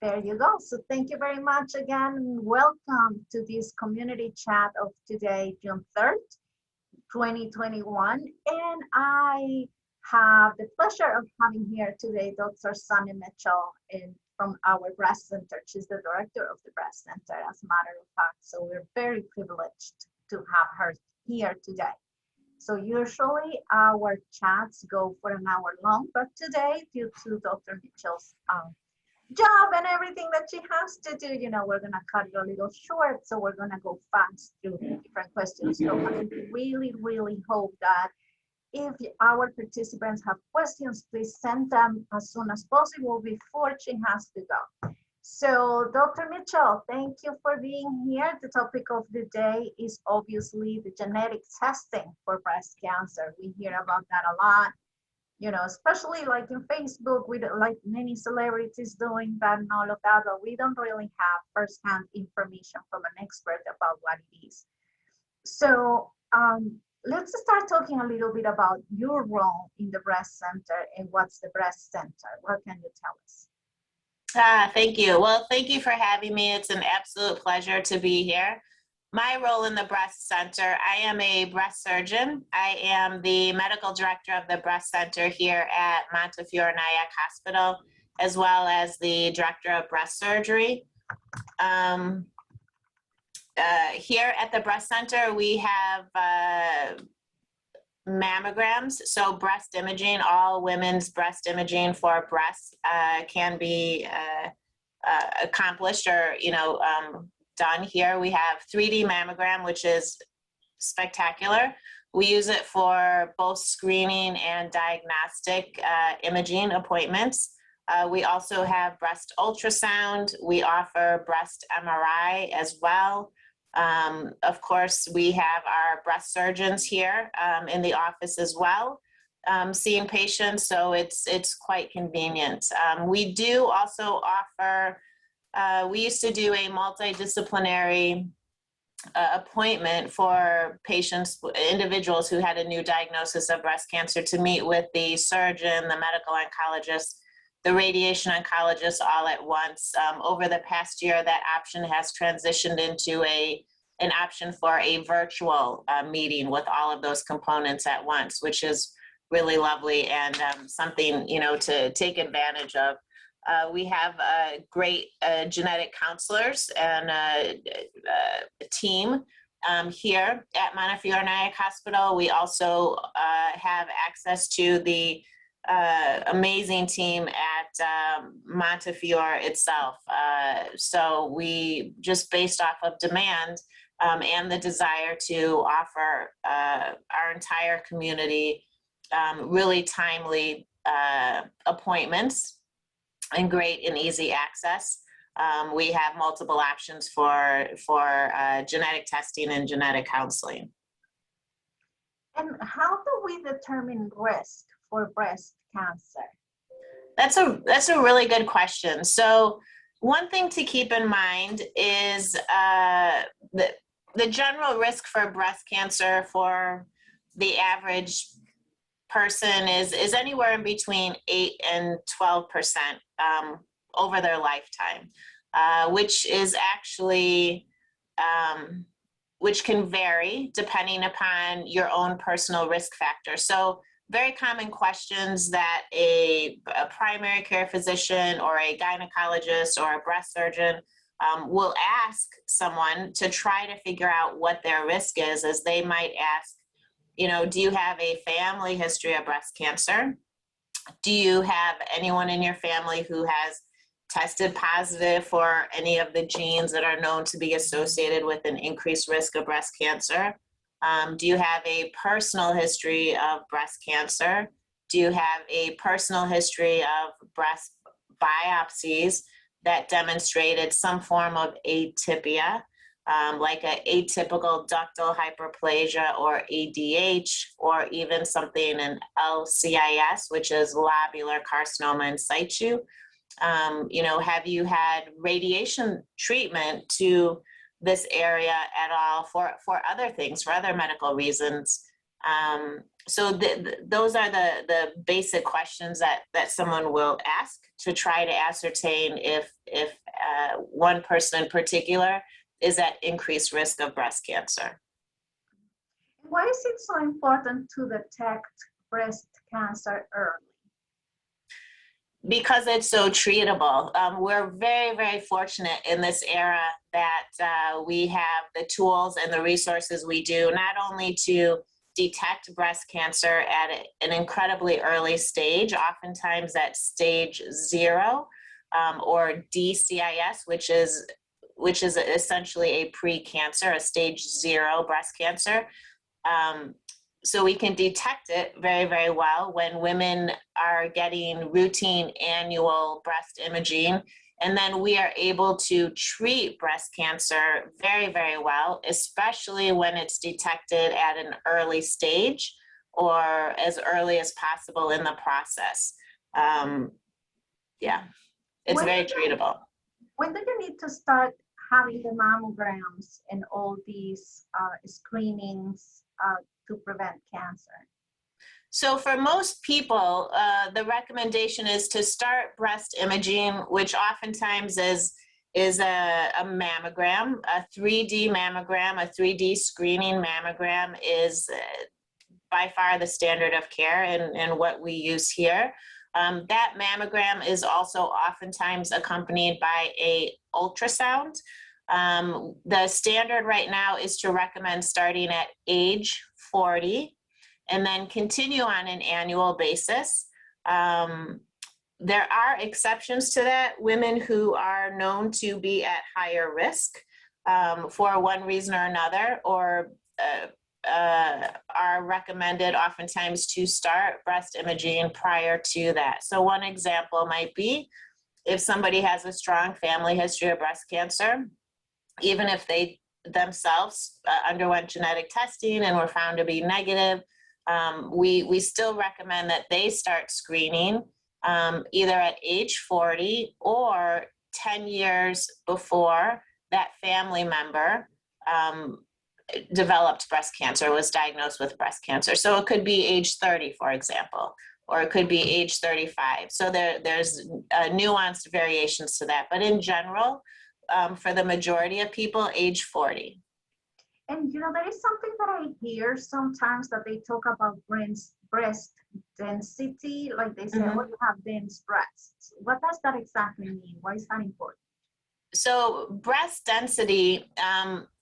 There you go. So thank you very much again, and welcome to this community chat of today, June 3rd, 2021. And I have the pleasure of having here today Dr. Sunny Mitchell from our breast center. She's the director of the breast center, as a matter of fact. So we're very privileged to have her here today. So usually our chats go for an hour long, but today, due to Dr. Mitchell's job and everything that she has to do, we're going to cut it a little short. So we're going to go fast through different questions. So I really, really hope that if our participants have questions, please send them as soon as possible before she has to go. So Dr. Mitchell, thank you for being here. The topic of the day is obviously the genetic testing for breast cancer. We hear about that a lot, especially like in Facebook, with like many celebrities doing that and all of that, but we don't really have firsthand information from an expert about what it is. So let's start talking a little bit about your role in the breast center and what's the breast center. What can you tell us? Thank you. Well, thank you for having me. It's an absolute pleasure to be here. My role in the breast center, I am a breast surgeon. I am the medical director of the breast center here at Montefiore Nyack Hospital, as well as the director of breast surgery. Here at the breast center, we have mammograms, so breast imaging. All women's breast imaging for breasts can be accomplished or done here. We have 3D mammogram, which is spectacular. We use it for both screening and diagnostic imaging appointments. We also have breast ultrasound. We offer breast MRI as well. Of course, we have our breast surgeons here in the office as well, seeing patients, so it's quite convenient. We do also offer, we used to do a multidisciplinary appointment for patients, individuals who had a new diagnosis of breast cancer, to meet with the surgeon, the medical oncologist, the radiation oncologist all at once. Over the past year, that option has transitioned into an option for a virtual meeting with all of those components at once, which is really lovely and something, to take advantage of. We have great genetic counselors and a team here at Montefiore Nyack Hospital. We also have access to the amazing team at Montefiore itself. So we, just based off of demand and the desire to offer our entire community really timely appointments and great and easy access. We have multiple options for genetic testing and genetic counseling. And how do we determine risk for breast cancer? That's a really good question. So one thing to keep in mind is the general risk for breast cancer for the average person is anywhere in between 8 and 12% over their lifetime, which is actually which can vary depending upon your own personal risk factor. So very common questions that a primary care physician or a gynecologist or a breast surgeon will ask someone to try to figure out what their risk is they might ask, do you have a family history of breast cancer? Do you have anyone in your family who has tested positive for any of the genes that are known to be associated with an increased risk of breast cancer? Do you have a personal history of breast cancer? Do you have a personal history of breast biopsies that demonstrated some form of atypia, like an atypical ductal hyperplasia or ADH, or even something in LCIS, which is lobular carcinoma in situ? Have you had radiation treatment to this area at all for other things, for other medical reasons? those are the basic questions that someone will ask to try to ascertain if one person in particular is at increased risk of breast cancer. Why is it so important to detect breast cancer early? Because it's so treatable. We're very, very fortunate in this era that we have the tools and the resources we do, not only to detect breast cancer at an incredibly early stage, oftentimes at stage 0, or DCIS, which is essentially a pre-cancer, a stage 0 breast cancer. So we can detect it very, very well when women are getting routine annual breast imaging. And then we are able to treat breast cancer very, very well, especially when it's detected at an early stage or as early as possible in the process. Yeah, it's very treatable. When do you need to start having the mammograms and all these screenings to prevent cancer? So for most people, the recommendation is to start breast imaging, which oftentimes is a mammogram, a 3D mammogram, a 3D screening mammogram is by far the standard of care and what we use here. That mammogram is also oftentimes accompanied by a ultrasound. The standard right now is to recommend starting at age 40 and then continue on an annual basis. There are exceptions to that, women who are known to be at higher risk for one reason or another, or are recommended oftentimes to start breast imaging prior to that. So one example might be if somebody has a strong family history of breast cancer, even if they themselves underwent genetic testing and were found to be negative, we still recommend that they start screening either at age 40 or 10 years before that family member developed breast cancer, was diagnosed with breast cancer. So it could be age 30, for example, or it could be age 35. So there's nuanced variations to that. But in general, for the majority of people, age 40. And there is something that I hear sometimes that they talk about breast density, like they say, oh, you have dense breasts. What does that exactly mean? Why is that important? So breast density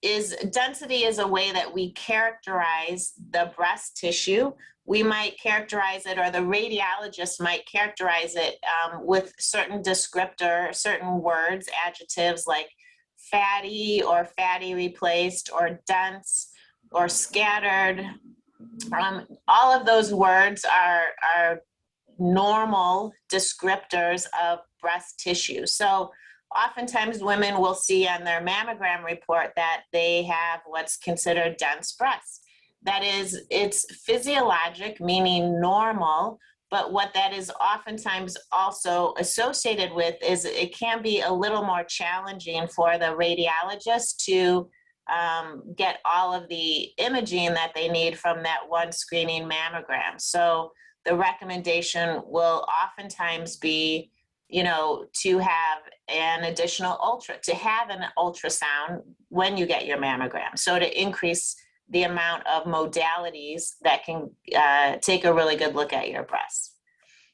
is a way that we characterize the breast tissue. We might characterize it, or the radiologist might characterize it with certain descriptor, certain words, adjectives like fatty or fatty replaced or dense or scattered. All of those words are normal descriptors of breast tissue. So oftentimes women will see on their mammogram report that they have what's considered dense breasts. That is, it's physiologic, meaning normal, but what that is oftentimes also associated with is it can be a little more challenging for the radiologist to get all of the imaging that they need from that one screening mammogram. So the recommendation will oftentimes be, to have an additional ultrasound when you get your mammogram. So to increase the amount of modalities that can take a really good look at your breasts.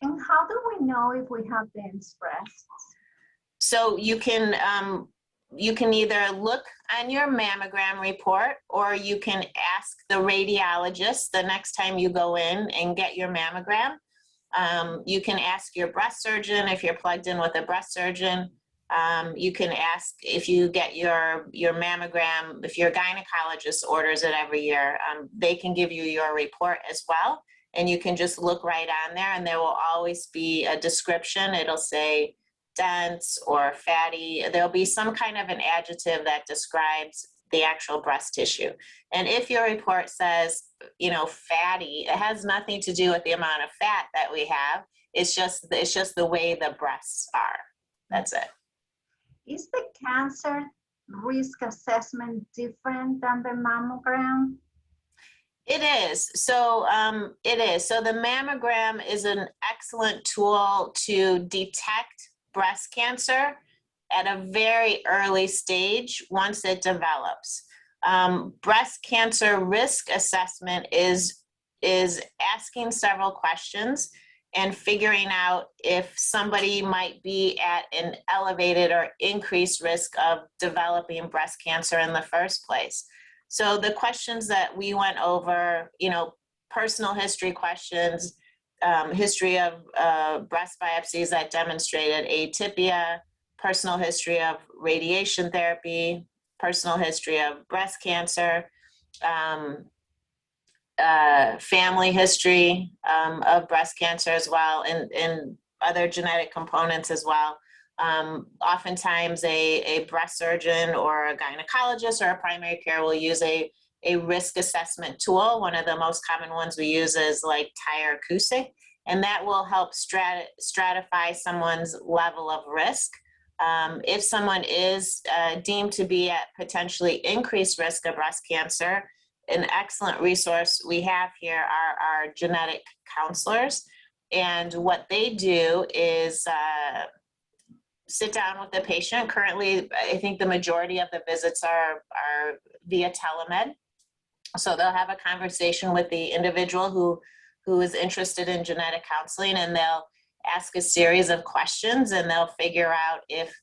And how do we know if we have dense breasts? So you can either look on your mammogram report, or you can ask the radiologist the next time you go in and get your mammogram. You can ask your breast surgeon if you're plugged in with a breast surgeon. You can ask if you get your mammogram, if your gynecologist orders it every year, they can give you your report as well. And you can just look right on there, and there will always be a description. It'll say dense or fatty. There'll be some kind of an adjective that describes the actual breast tissue. And if your report says, fatty, it has nothing to do with the amount of fat that we have. It's just the way the breasts are. That's it. Is the cancer risk assessment different than the mammogram? It is. So it is. So the mammogram is an excellent tool to detect breast cancer at a very early stage once it develops. Breast cancer risk assessment is asking several questions and figuring out if somebody might be at an elevated or increased risk of developing breast cancer in the first place. So the questions that we went over, personal history questions, history of breast biopsies that demonstrated atypia, personal history of radiation therapy, personal history of breast cancer, family history of breast cancer as well, and other genetic components as well. Oftentimes a breast surgeon or a gynecologist or a primary care will use a risk assessment tool. One of the most common ones we use is like tire acoustic, and that will help stratify someone's level of risk. If someone is deemed to be at potentially increased risk of breast cancer, an excellent resource we have here are our genetic counselors. And what they do is sit down with the patient. Currently, I think the majority of the visits are via telemed. So they'll have a conversation with the individual who is interested in genetic counseling, and they'll ask a series of questions, and they'll figure out if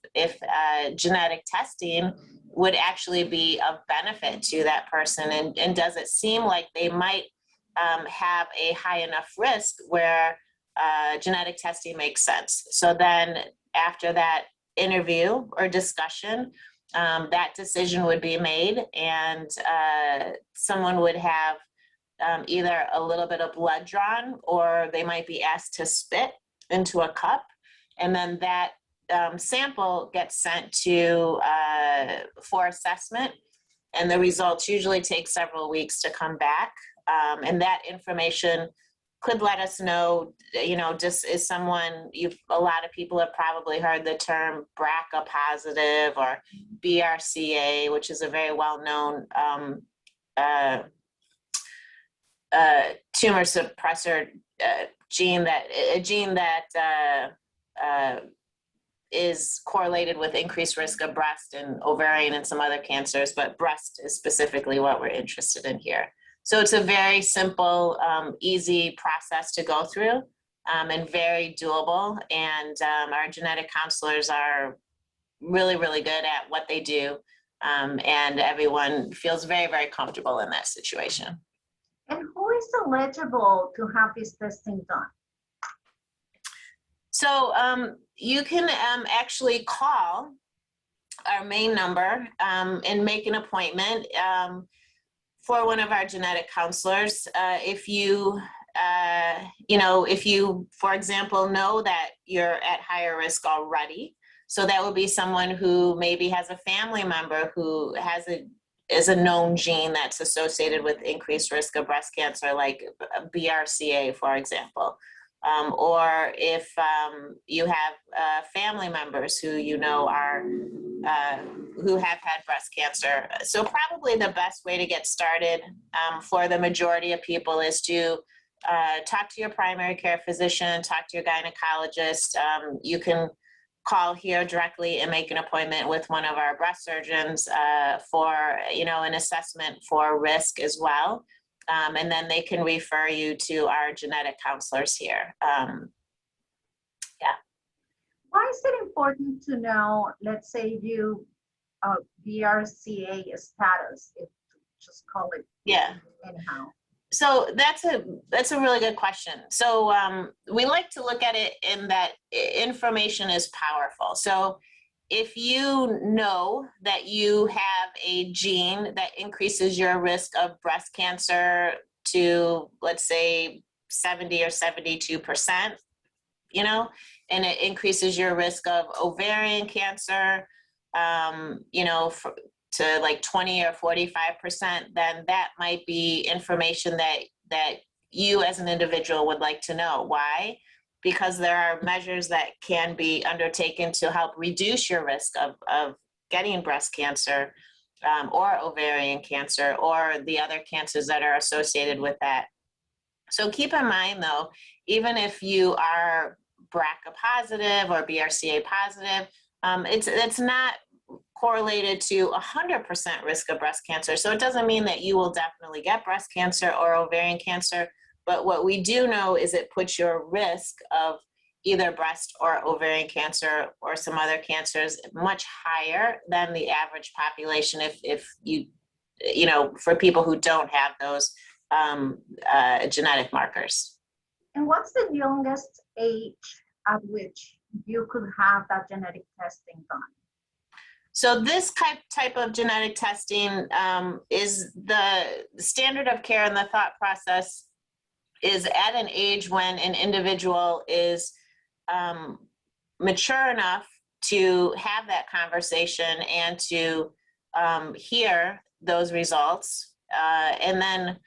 genetic testing would actually be of benefit to that person, and does it seem like they might have a high enough risk where genetic testing makes sense. So then after that interview or discussion, that decision would be made, and someone would have either a little bit of blood drawn, or they might be asked to spit into a cup, and then that sample gets sent to for assessment, and the results usually take several weeks to come back, and that information could let us know, just is someone, a lot of people have probably heard the term BRCA positive or BRCA, which is a very well-known tumor suppressor gene that is correlated with increased risk of breast and ovarian and some other cancers, but breast is specifically what we're interested in here. So it's a very simple, easy process to go through, and very doable. And our genetic counselors are really, really good at what they do. And everyone feels very, very comfortable in that situation. And who is eligible to have this testing done? So you can actually call our main number and make an appointment for one of our genetic counselors. If you, for example, know that you're at higher risk already, so that would be someone who maybe has a family member who is a known gene that's associated with increased risk of breast cancer, like BRCA, for example. Or if you have family members who are who have had breast cancer. So probably the best way to get started for the majority of people is to talk to your primary care physician, talk to your gynecologist. You can call here directly and make an appointment with one of our breast surgeons for an assessment for risk as well. And then they can refer you to our genetic counselors here. Why is it important to know, let's say you BRCA status, if just call it anyhow? So that's a really good question. So we like to look at it in that information is powerful. So if you know that you have a gene that increases your risk of breast cancer to, let's say, 70 or 72%, and it increases your risk of ovarian cancer, to like 20 or 45%, then that might be information that you as an individual would like to know. Why? Because there are measures that can be undertaken to help reduce your risk of getting breast cancer. or ovarian cancer, or the other cancers that are associated with that. So keep in mind though, even if you are BRCA positive or BRCA positive, it's not correlated to 100% risk of breast cancer. So it doesn't mean that you will definitely get breast cancer or ovarian cancer, but what we do know is it puts your risk of either breast or ovarian cancer or some other cancers much higher than the average population if you know, for people who don't have those genetic markers. And what's the youngest age at which you could have that genetic testing done? So this type of genetic testing is the standard of care, and the thought process is at an age when an individual is mature enough to have that conversation and to hear those results. And then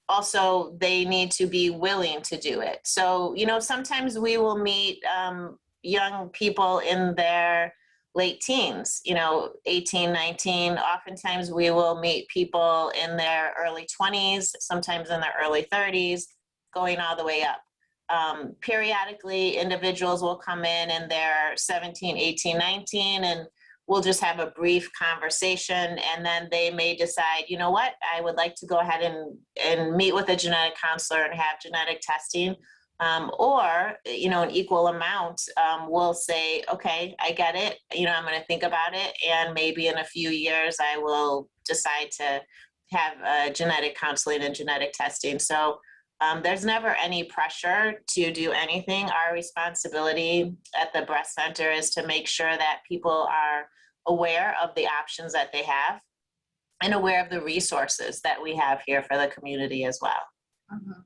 also they need to be willing to do it. So, you know, sometimes we will meet young people in their late teens, you know, 18, 19. Oftentimes we will meet people in their early 20s, sometimes in their early 30s, going all the way up. Periodically, individuals will come in their 17, 18, 19, and we'll just have a brief conversation, and then they may decide, you know what, I would like to go ahead and meet with a genetic counselor and have genetic testing. Or, you know, an equal amount will say, okay, I get it, you know, I'm going to think about it, and maybe in a few years I will decide to have genetic counseling and genetic testing. So there's never any pressure to do anything. Our responsibility at the breast center is to make sure that people are aware of the options that they have and aware of the resources that we have here for the community as well. Mm-hmm.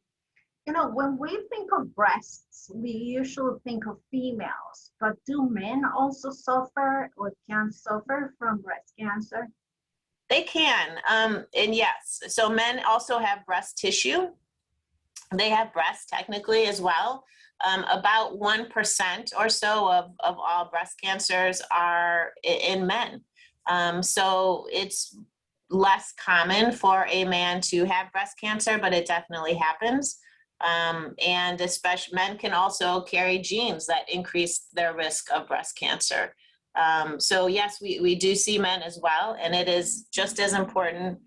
You know, when we think of breasts, we usually think of females, but do men also suffer or can suffer from breast cancer? They can, and yes, so men also have breast tissue. They have breasts technically as well. About 1% or so of all breast cancers are in men. So it's less common for a man to have breast cancer, but it definitely happens. And especially men can also carry genes that increase their risk of breast cancer. So yes, we do see men as well, and it is just as important,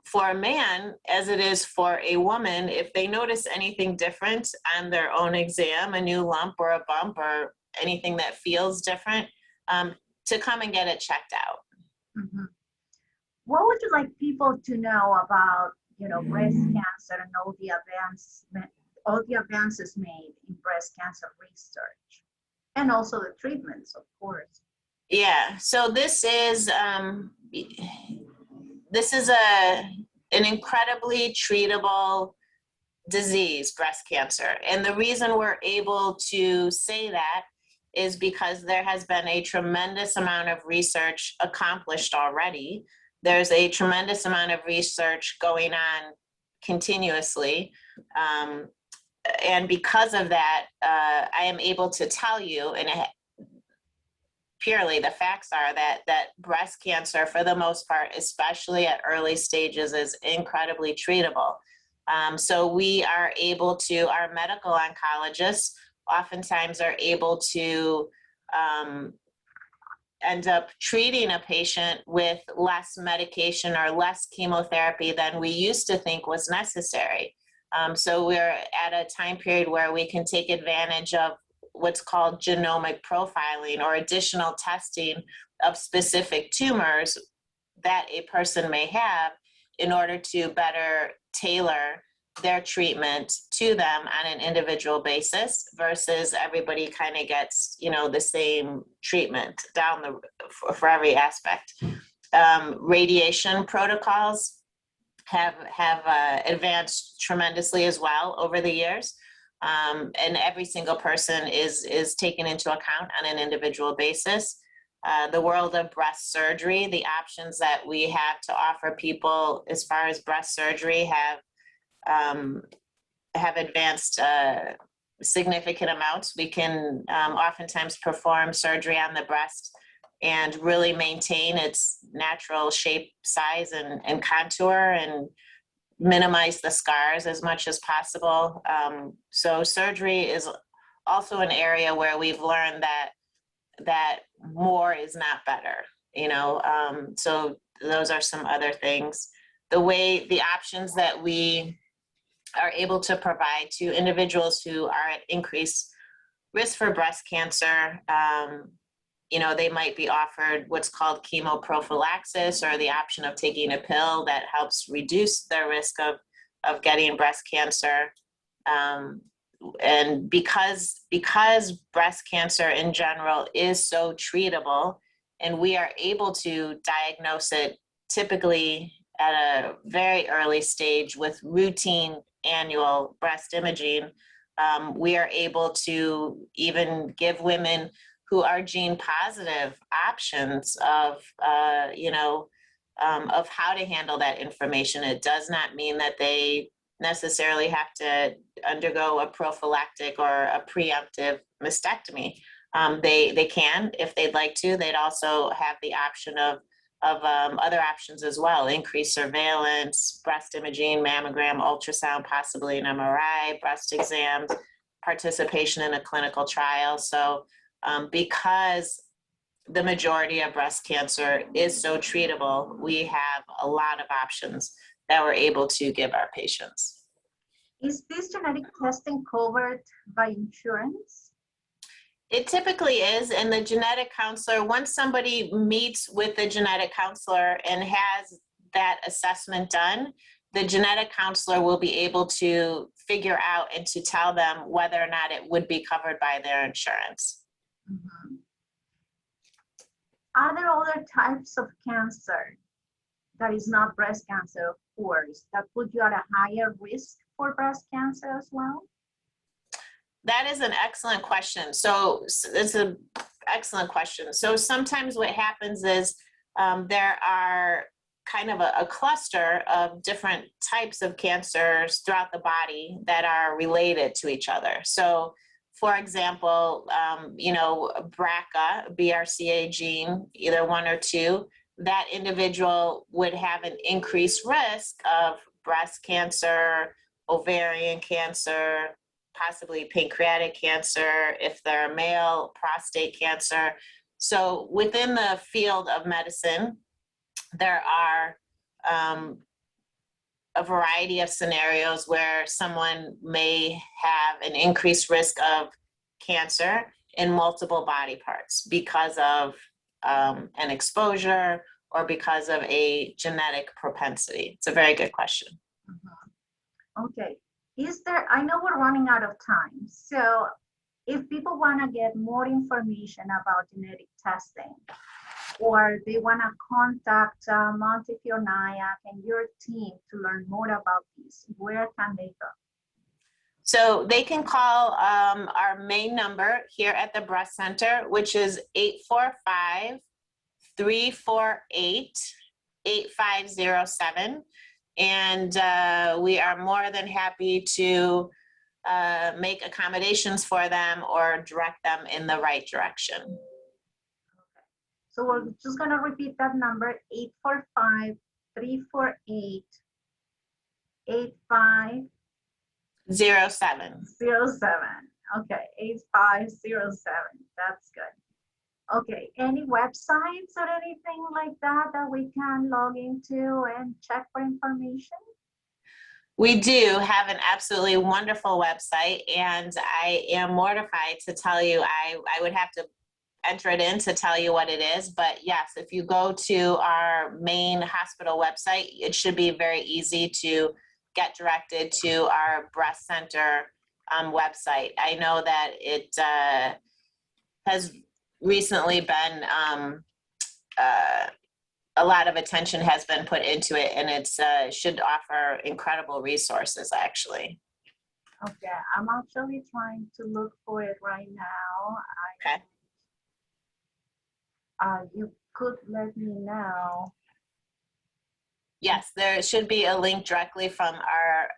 for a man as it is for a woman. If they notice anything different on their own exam, a new lump or a bump or anything that feels different, to come and get it checked out. Mm-hmm. What would you like people to know about, you know, breast cancer and all the advances made in breast cancer research, and also the treatments, of course? Yeah, so this is an incredibly treatable disease, breast cancer. And the reason we're able to say that is because there has been a tremendous amount of research accomplished already. There's a tremendous amount of research going on continuously. And because of that, I am able to tell you, and purely the facts are that breast cancer, for the most part, especially at early stages, is incredibly treatable. So we are able to, our medical oncologists oftentimes are able to end up treating a patient with less medication or less chemotherapy than we used to think was necessary. So we're at a time period where we can take advantage of what's called genomic profiling, or additional testing of specific tumors that a person may have in order to better tailor their treatment to them on an individual basis, versus everybody kind of gets, you know, the same treatment for every aspect. Radiation protocols have advanced tremendously as well over the years. And every single person is taken into account on an individual basis. The world of breast surgery, the options that we have to offer people as far as breast surgery have advanced significant amounts. We can oftentimes perform surgery on the breast and really maintain its natural shape, size, and contour, and minimize the scars as much as possible. So surgery is also an area where we've learned that more is not better, so those are some other things. The options that we are able to provide to individuals who are at increased risk for breast cancer, they might be offered what's called chemoprophylaxis, or the option of taking a pill that helps reduce their risk of getting breast cancer. And because breast cancer in general is so treatable, and we are able to diagnose it typically at a very early stage with routine annual breast imaging, we are able to even give women who are gene positive options of how to handle that information. It does not mean that they necessarily have to undergo a prophylactic or a preemptive mastectomy. They can, if they'd like to. They'd also have the option of other options as well: increased surveillance, breast imaging, mammogram, ultrasound, possibly an MRI, breast exams, participation in a clinical trial. So because the majority of breast cancer is so treatable, we have a lot of options that we're able to give our patients. Is this genetic testing covered by insurance? It typically is, and the genetic counselor, once somebody meets with the genetic counselor and has that assessment done, the genetic counselor will be able to figure out and to tell them whether or not it would be covered by their insurance. Mm-hmm. Are there other types of cancer that is not breast cancer, of course, that put you at a higher risk for breast cancer as well? That is an excellent question. So it's an excellent question. So sometimes what happens is there are kind of a cluster of different types of cancers throughout the body that are related to each other. So for example, BRCA, BRCA gene, either one or two, that individual would have an increased risk of breast cancer, ovarian cancer, possibly pancreatic cancer, if they're a male, prostate cancer. So within the field of medicine, there are a variety of scenarios where someone may have an increased risk of cancer in multiple body parts because of an exposure or because of a genetic propensity. It's a very good question. Mm-hmm. Okay. I know we're running out of time, so if people want to get more information about genetic testing, or they want to contact Montefiore Nyack and your team to learn more about this, where can they go? So they can call our main number here at the Breast Center, which is 845-348-8507. And we are more than happy to make accommodations for them or direct them in the right direction. Okay. So we're just going to repeat that number, 845-348-8507. 07. Okay, 8507. That's good. Okay, any websites or anything like that that we can log into and check for information? We do have an absolutely wonderful website, and I am mortified to tell you, I would have to enter it in to tell you what it is. But yes, if you go to our main hospital website, it should be very easy to get directed to our breast center website. I know that it has recently been a lot of attention has been put into it, and it's should offer incredible resources, actually. Okay, I'm actually trying to look for it right now. Okay. You could let me know. Yes, there should be a link directly from our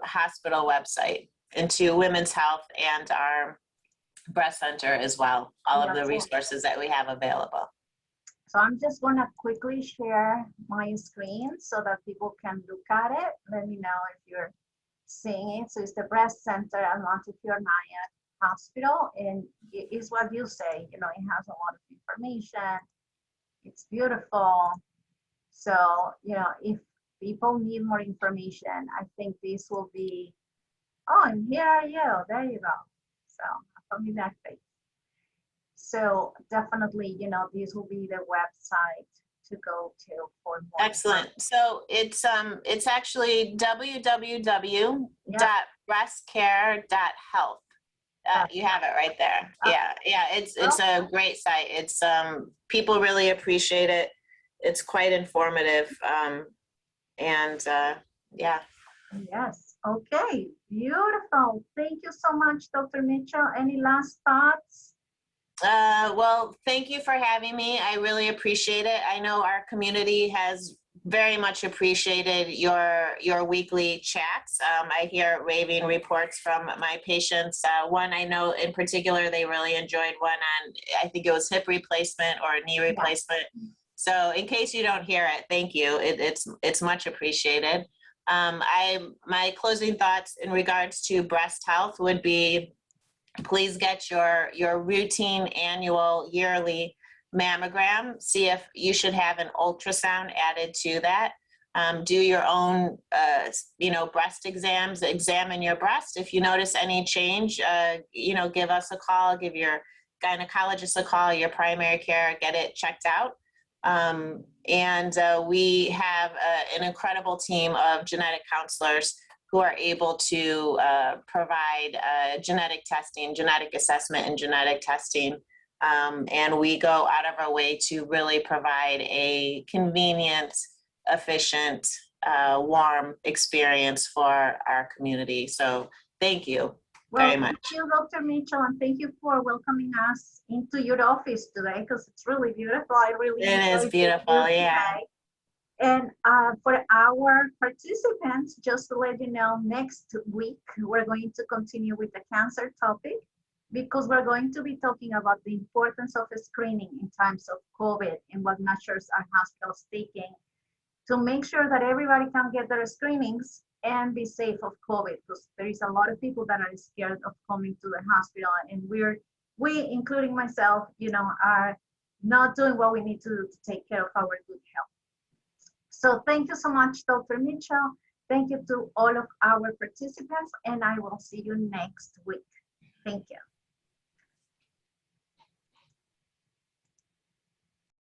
hospital website into Women's Health and our breast center as well, all of the Yes. resources that we have available. So I'm just gonna quickly share my screen so that people can look at it. Let me know if you're seeing it. So it's the breast center at Montefiore Nyack Hospital, and it is what you say, you know, it has a lot of information. It's beautiful. So, you know, if people need more information, I think this will be, oh, and here are you, there you go. So I'll be back face. So definitely, you know, this will be the website to go to for more. Excellent. So it's actually www.breastcare.health. You have it right there. Yeah, it's a great site. It's people really appreciate it. It's quite informative, and yeah. Yes. Okay. Beautiful. Thank you so much, Dr. Mitchell. Any last thoughts? Well, thank you for having me. I really appreciate it. I know our community has very much appreciated your weekly chats. I hear raving reports from my patients. One I know in particular, they really enjoyed one on, I think it was hip replacement or knee replacement. Yeah. So in case you don't hear it, thank you. It's much appreciated. My closing thoughts in regards to breast health would be, please get your routine annual yearly mammogram. See if you should have an ultrasound added to that. Do your own, breast exams, examine your breast. If you notice any change, give us a call, give your gynecologist a call, your primary care, get it checked out. We have an incredible team of genetic counselors who are able to provide genetic testing, genetic assessment, and genetic testing. And we go out of our way to really provide a convenient, efficient, warm experience for our community. So thank you very much. Thank you, Dr. Mitchell, and thank you for welcoming us into your office today, because it's really beautiful. It is beautiful, yeah. Today. And for our participants, just to let you know, next week, we're going to continue with the cancer topic, because we're going to be talking about the importance of screening in times of COVID and what measures are hospitals taking to make sure that everybody can get their screenings and be safe of COVID, because there is a lot of people that are scared of coming to the hospital, and we, including myself, are not doing what we need to do to take care of our good health. So thank you so much, Dr. Mitchell. Thank you to all of our participants, and I will see you next week. Thank you.